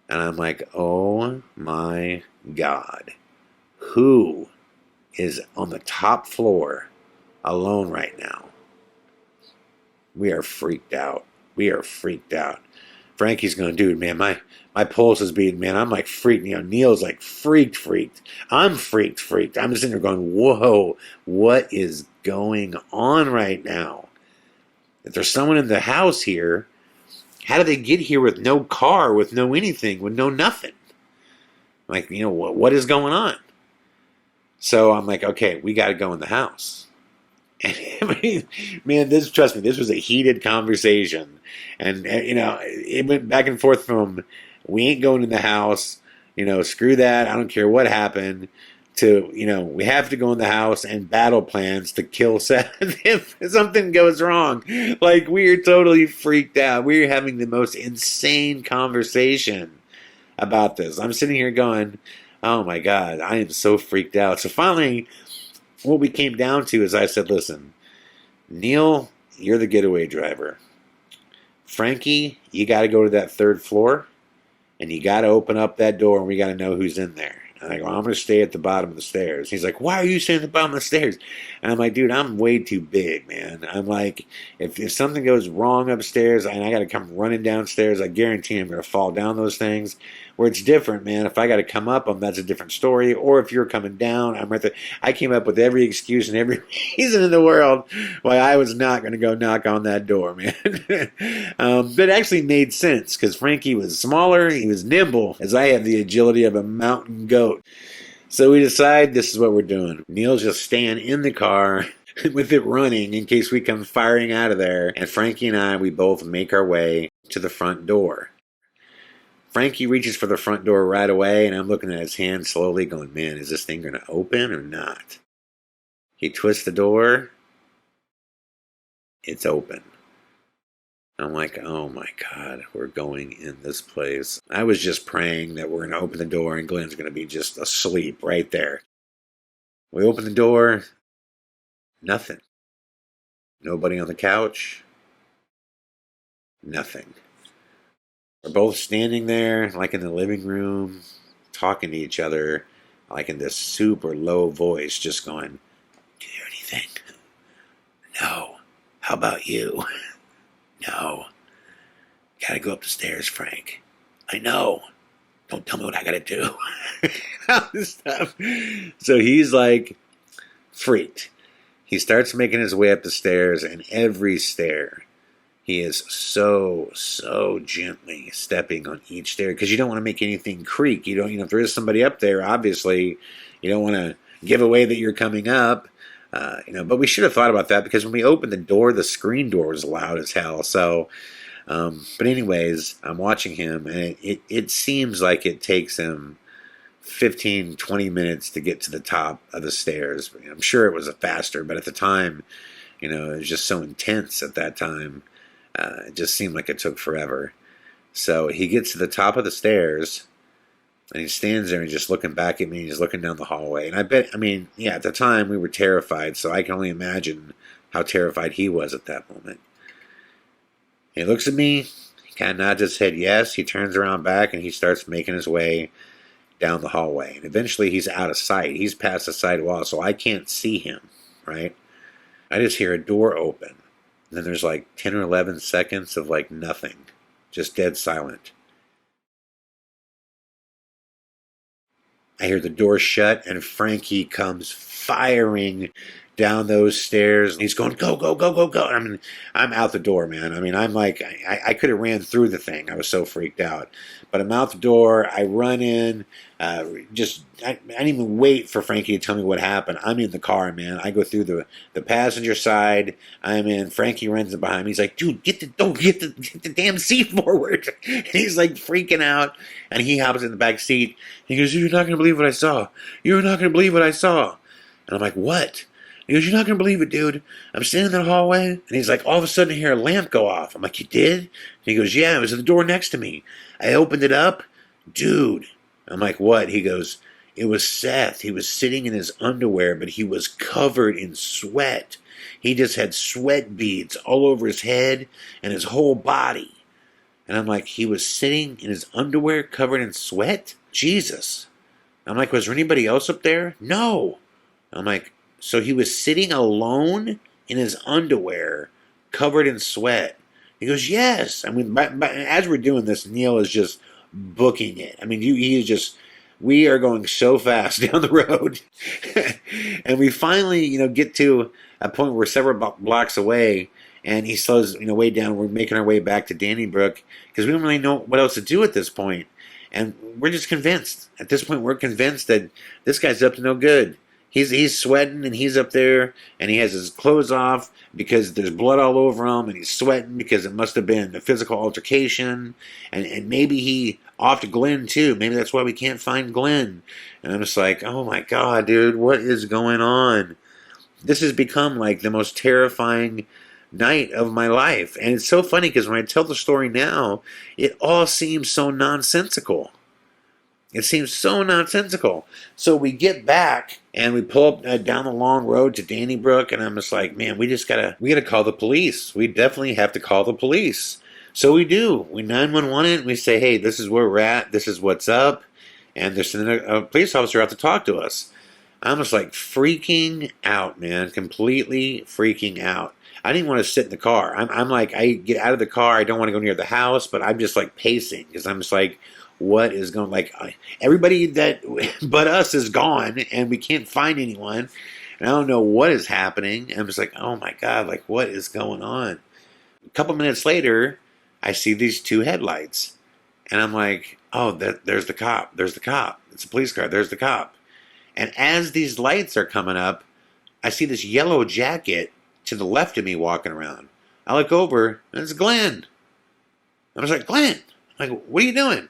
And I'm like, oh my God. Who is on the top floor alone right now? We are freaked out. Frankie's going, dude, man, my pulse is beating, man. I'm like freaked. Neil's like freaked. I'm freaked. I'm just sitting there going, whoa, what is going on right now? If there's someone in the house here, how did they get here with no car, with no anything, with no nothing? Like, what is going on? So I'm like, okay, we got to go in the house. And I mean, man, trust me, this was a heated conversation. And, it went back and forth from, we ain't going in the house, screw that, I don't care what happened, to, we have to go in the house and battle plans to kill Seth if something goes wrong. Like, we are totally freaked out. We're having the most insane conversation about this. I'm sitting here going, oh my God, I am so freaked out. So finally, what we came down to is I said, listen, Neil, you're the getaway driver. Frankie, you got to go to that third floor, and you got to open up that door, and we got to know who's in there. And I go, I'm going to stay at the bottom of the stairs. He's like, why are you staying at the bottom of the stairs? And I'm like, dude, I'm way too big, man. I'm like, if something goes wrong upstairs and I got to come running downstairs, I guarantee I'm going to fall down those things. Where it's different, man. If I got to come up them, that's a different story. Or if you're coming down, I'm right there. I came up with every excuse and every reason in the world why I was not going to go knock on that door, man. But it actually made sense because Frankie was smaller, he was nimble, as I have the agility of a mountain goat. So we decide this is what we're doing. Neil's just staying in the car with it running in case we come firing out of there. And Frankie and I, we both make our way to the front door. Frankie reaches for the front door right away, and I'm looking at his hand slowly going, man, is this thing going to open or not? He twists the door. It's open. I'm like, oh my God, we're going in this place. I was just praying that we're going to open the door and Glenn's going to be just asleep right there. We open the door. Nothing. Nobody on the couch. Nothing. We're both standing there, like in the living room, talking to each other, like in this super low voice, just going, "Do you hear anything?" "No." "How about you?" "No." "Gotta go up the stairs, Frank." "I know. Don't tell me what I gotta do." All this stuff. So he's like freaked. He starts making his way up the stairs, and every stair, he is so gently stepping on each stair because you don't want to make anything creak. You don't, if there is somebody up there, obviously, you don't want to give away that you're coming up. But we should have thought about that because when we opened the door, the screen door was loud as hell. So, but anyways, I'm watching him, and it seems like it takes him 15-20 minutes to get to the top of the stairs. I'm sure it was faster, but at the time, it was just so intense at that time. It just seemed like it took forever. So he gets to the top of the stairs, and he stands there and just looking back at me. He's looking down the hallway. And at the time we were terrified, so I can only imagine how terrified he was at that moment. He looks at me, he kind of nods his head yes. He turns around back, and he starts making his way down the hallway. And eventually he's out of sight. He's past the side wall, so I can't see him, right? I just hear a door open. And then there's like 10 or 11 seconds of like nothing. Just dead silent. I hear the door shut, and Frankie comes firing down those stairs. He's going, go, go, go, go, go. I mean, I'm out the door, man. I mean, I'm like, I could have ran through the thing. I was so freaked out. But I'm out the door. I run in. I didn't even wait for Frankie to tell me what happened. I'm in the car, man. I go through the passenger side. I'm in. Frankie runs in behind me. He's like, dude, get the damn seat forward. And he's like freaking out. And he hops in the back seat. He goes, you're not going to believe what I saw. You're not going to believe what I saw. And I'm like, what? He goes, you're not going to believe it, dude. I'm standing in the hallway, and he's like, all of a sudden I hear a lamp go off. I'm like, you did? And he goes, yeah, it was at the door next to me. I opened it up. Dude. I'm like, what? He goes, it was Seth. He was sitting in his underwear, but he was covered in sweat. He just had sweat beads all over his head and his whole body. And I'm like, he was sitting in his underwear covered in sweat? Jesus. I'm like, was there anybody else up there? No. I'm like, so he was sitting alone in his underwear, covered in sweat. He goes, yes. I mean, as we're doing this, Neil is just booking it. I mean, he is just, we are going so fast down the road. And we finally, get to a point where we're several blocks away, and he slows, way down. We're making our way back to Dannybrook because we don't really know what else to do at this point. And we're just convinced. At this point, we're convinced that this guy's up to no good. He's sweating, and he's up there, and he has his clothes off because there's blood all over him, and he's sweating because it must have been a physical altercation, and maybe he offed Glenn too. Maybe that's why we can't find Glenn. And I'm just like, oh my God, dude, what is going on? This has become like the most terrifying night of my life. And it's so funny because when I tell the story now, it all seems so nonsensical. It seems so nonsensical. So we get back and we pull up down the long road to Dannybrook, and I'm just like, man, we gotta call the police. We definitely have to call the police. So we do. We 911 it, and we say, hey, this is where we're at. This is what's up. And there's a police officer out to talk to us. I'm just like freaking out, man. Completely freaking out. I didn't want to sit in the car. I'm like, I get out of the car. I don't want to go near the house, but I'm just like pacing because I'm just like, what is going, like, everybody that but us is gone, and we can't find anyone, and I don't know what is happening. I'm just like, oh my God, like, what is going on? A couple minutes later, I see these two headlights, and I'm like, oh, there's the cop. There's the cop. It's a police car. There's the cop. And as these lights are coming up, I see this yellow jacket to the left of me walking around. I look over, and it's Glenn. I was like, Glenn, like, what are you doing?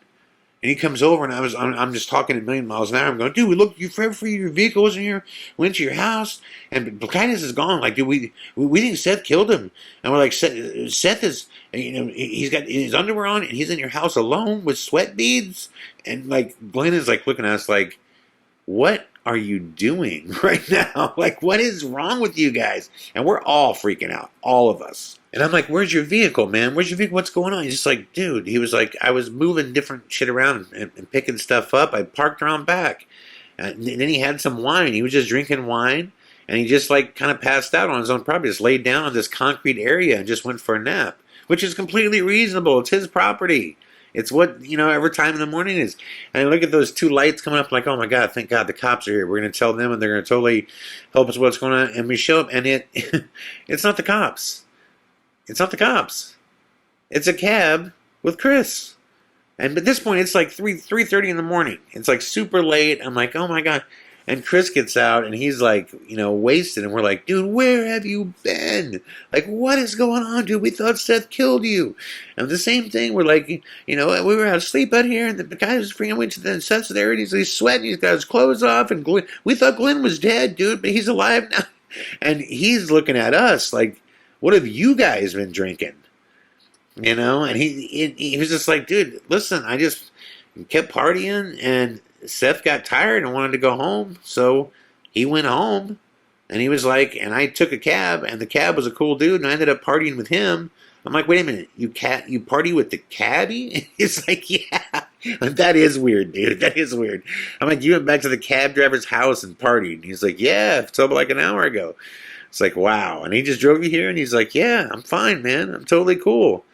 And he comes over, and I'm just talking at a million miles an hour. I'm going, dude, we looked for your vehicle wasn't here. Went to your house, and Blackidus is gone. Like, dude, we think Seth killed him, and we're like, Seth is, he's got his underwear on, and he's in your house alone with sweat beads, and like Glenn is like looking at us like, what are you doing right now? Like, what is wrong with you guys? And we're all freaking out, all of us. And I'm like, where's your vehicle, man? Where's your vehicle? What's going on? He's just like, dude, he was like, I was moving different shit around and picking stuff up. I parked around back. And then he had some wine. He was just drinking wine. And he just like kind of passed out on his own property, just laid down on this concrete area and just went for a nap, which is completely reasonable. It's his property. It's what, every time in the morning is. And I look at those two lights coming up like, oh my God, thank God the cops are here. We're going to tell them and they're going to totally help us with what's going on. And we show up and it's not the cops. It's not the cops. It's a cab with Chris. And at this point, it's like 3:30 in the morning. It's like super late. I'm like, oh my God. And Chris gets out and he's like, wasted. And we're like, dude, where have you been? Like, what is going on, dude? We thought Seth killed you. And the same thing, we're like, we were out asleep out here and the guy was freaking away to the Seth's there and he's sweating. He's got his clothes off. And we thought Glenn was dead, dude, but he's alive now. And he's looking at us like, what have you guys been drinking? And he was just like, dude, listen, I just kept partying and Seth got tired and wanted to go home, so he went home, and he was like, and I took a cab, and the cab was a cool dude, and I ended up partying with him. I'm like, wait a minute, you party with the cabbie? He's like, yeah, that is weird, dude, that is weird. I'm like, you went back to the cab driver's house and partied? And he's like, yeah, it's over like an hour ago. It's like, wow, and he just drove you here, and he's like, yeah, I'm fine, man, I'm totally cool.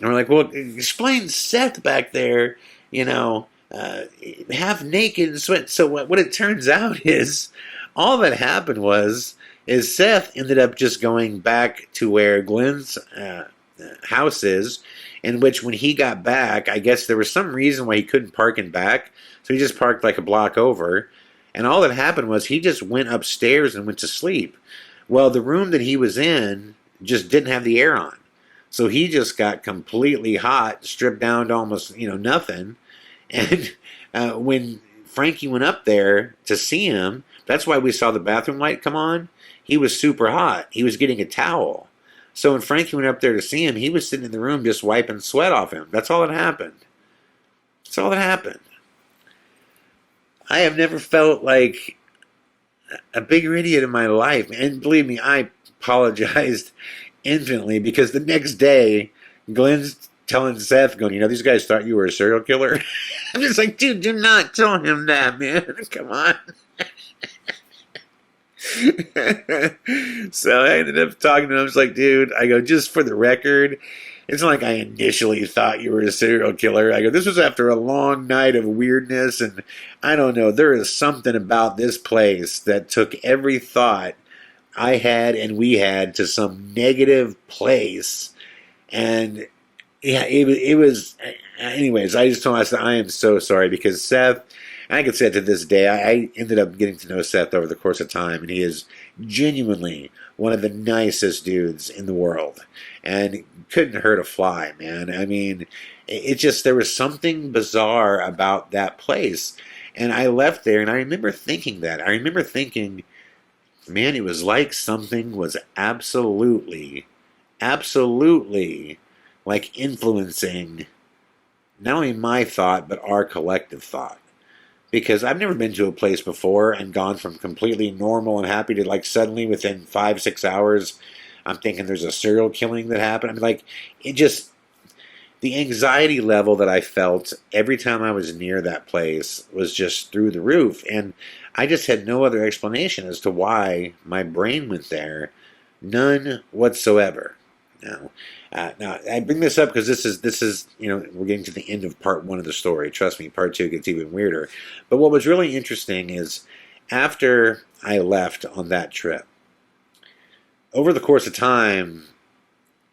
And we're like, well, explain Seth back there, half naked and sweat. So what it turns out is all that happened is Seth ended up just going back to where Glenn's house is, in which when he got back, I guess there was some reason why he couldn't park in back, so he just parked like a block over, and all that happened was he just went upstairs and went to sleep. Well, the room that he was in just didn't have the air on, so he just got completely hot, stripped down to almost nothing. And when Frankie went up there to see him, that's why we saw the bathroom light come on. He was super hot. He was getting a towel. So when Frankie went up there to see him, he was sitting in the room just wiping sweat off him. That's all that happened. That's all that happened. I have never felt like a bigger idiot in my life. And believe me, I apologized infinitely because the next day, Glenn's telling Seth, going, these guys thought you were a serial killer. I'm just like, dude, do not tell him that, man. Come on. So I ended up talking to him. I was like, dude, I go, just for the record, it's not like I initially thought you were a serial killer. I go, this was after a long night of weirdness, and I don't know, there is something about this place that took every thought I had and we had to some negative place. And yeah, it was, anyways, I just told him, I said, I am so sorry, because Seth, I can say it to this day, I ended up getting to know Seth over the course of time, and he is genuinely one of the nicest dudes in the world, and couldn't hurt a fly, man. I mean, it just, there was something bizarre about that place, and I left there, and I remember thinking that. I remember thinking, man, it was like something was absolutely like influencing not only my thought, but our collective thought. Because I've never been to a place before and gone from completely normal and happy to like suddenly within 5-6 hours, I'm thinking there's a serial killing that happened. I mean, like, it just, the anxiety level that I felt every time I was near that place was just through the roof. And I just had no other explanation as to why my brain went there. None whatsoever. Now, I bring this up because this is we're getting to the end of part 1 of the story. Trust me, part 2 gets even weirder. But what was really interesting is after I left on that trip, over the course of time,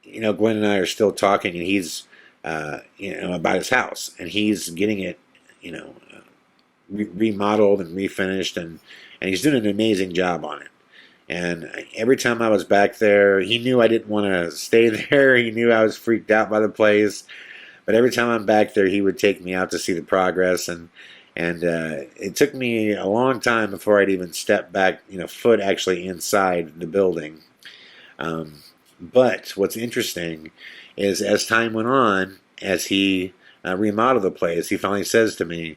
Glenn and I are still talking, and he's about his house, and he's getting it remodeled and refinished, and he's doing an amazing job on it. And every time I was back there, he knew I didn't want to stay there. He knew I was freaked out by the place. But every time I'm back there, he would take me out to see the progress. And it took me a long time before I'd even step back, foot actually inside the building. But what's interesting is as time went on, as he remodeled the place, he finally says to me,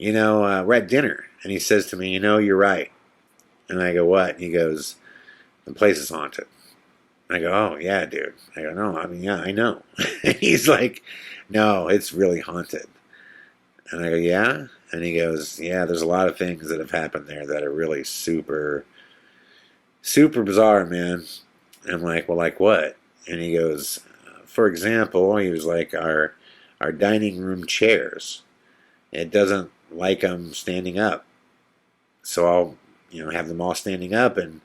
we're at dinner. And he says to me, you're right. And I go, what? And he goes, the place is haunted. And I go, oh, yeah, dude. I go, no, yeah, I know. And he's like, no, it's really haunted. And I go, yeah? And he goes, yeah, there's a lot of things that have happened there that are really super, super bizarre, man. And I'm like, well, like what? And he goes, for example, he was like, our dining room chairs. It doesn't like them standing up. So I'll, have them all standing up, and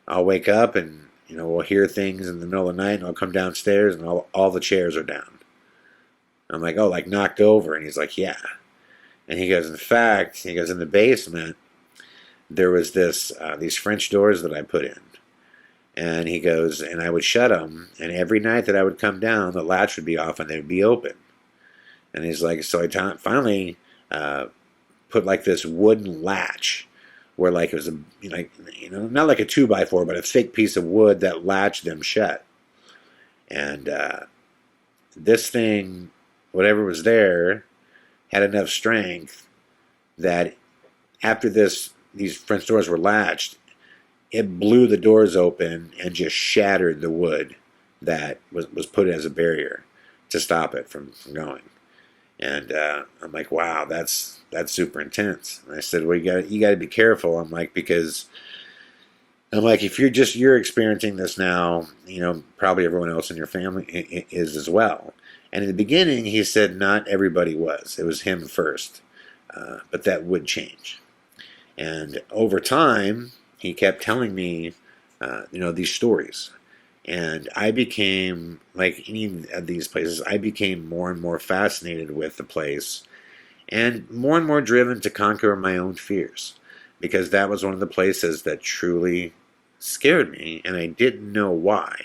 I'll wake up and, we'll hear things in the middle of the night, and I'll come downstairs and all the chairs are down. I'm like, oh, like knocked over. And he's like, yeah. And he goes, in fact, in the basement, there was these French doors that I put in. And he goes, and I would shut them, and every night that I would come down, the latch would be off and they'd be open. And he's like, so I finally put like this wooden latch where like it was not like a 2x4, but a thick piece of wood that latched them shut. And this thing, whatever was there, had enough strength that after these French doors were latched, it blew the doors open and just shattered the wood that was put as a barrier to stop it from going. And I'm like, wow, that's super intense. And I said, well, you got to be careful. I'm like, because I'm like, if you're experiencing this now, probably everyone else in your family is as well. And in the beginning, he said not everybody was. It was him first, but that would change. And over time, he kept telling me, these stories. And I became, like any of these places, I became more and more fascinated with the place and more driven to conquer my own fears. Because that was one of the places that truly scared me, and I didn't know why.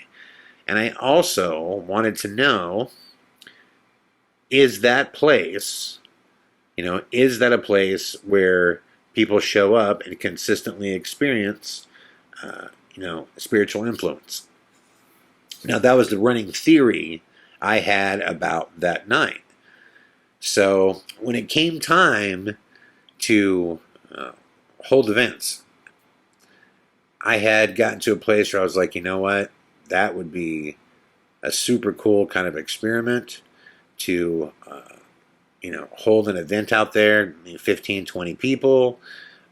And I also wanted to know, is that place, is that a place where people show up and consistently experience, spiritual influence? Now, that was the running theory I had about that night. So when it came time to hold events, I had gotten to a place where I was like, you know what? That would be a super cool kind of experiment to, hold an event out there, 15, 20 people.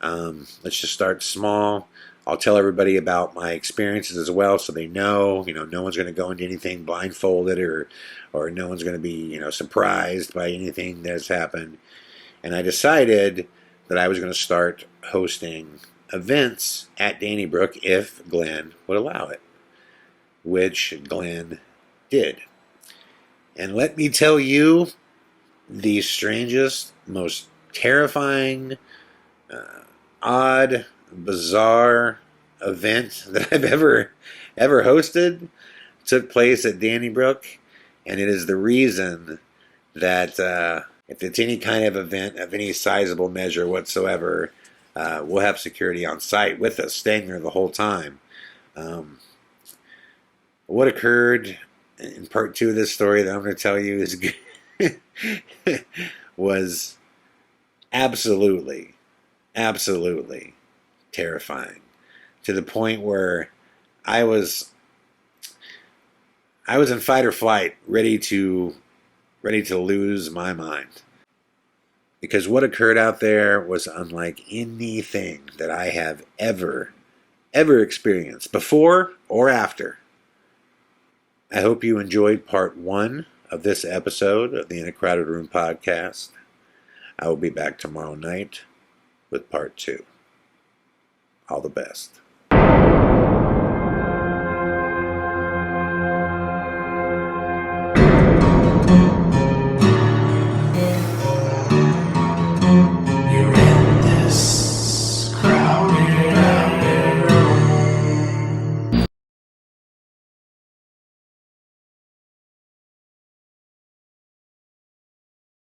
Let's just start small. I'll tell everybody about my experiences as well, so they know, no one's going to go into anything blindfolded, or no one's going to be, surprised by anything that's happened. And I decided that I was going to start hosting events at Dannybrook if Glenn would allow it, which Glenn did. And let me tell you, the strangest, most terrifying, odd, bizarre event that I've ever hosted took place at Dannybrook, and it is the reason that if it's any kind of event of any sizable measure whatsoever, we'll have security on site with us, staying there the whole time. What occurred in part 2 of this story that I'm going to tell you is was absolutely terrifying, to the point where I was in fight or flight, ready to lose my mind, because what occurred out there was unlike anything that I have ever experienced before or after. I hope you enjoyed part 1 of this episode of the In a Crowded Room podcast. I will be back tomorrow night with part 2. All the best.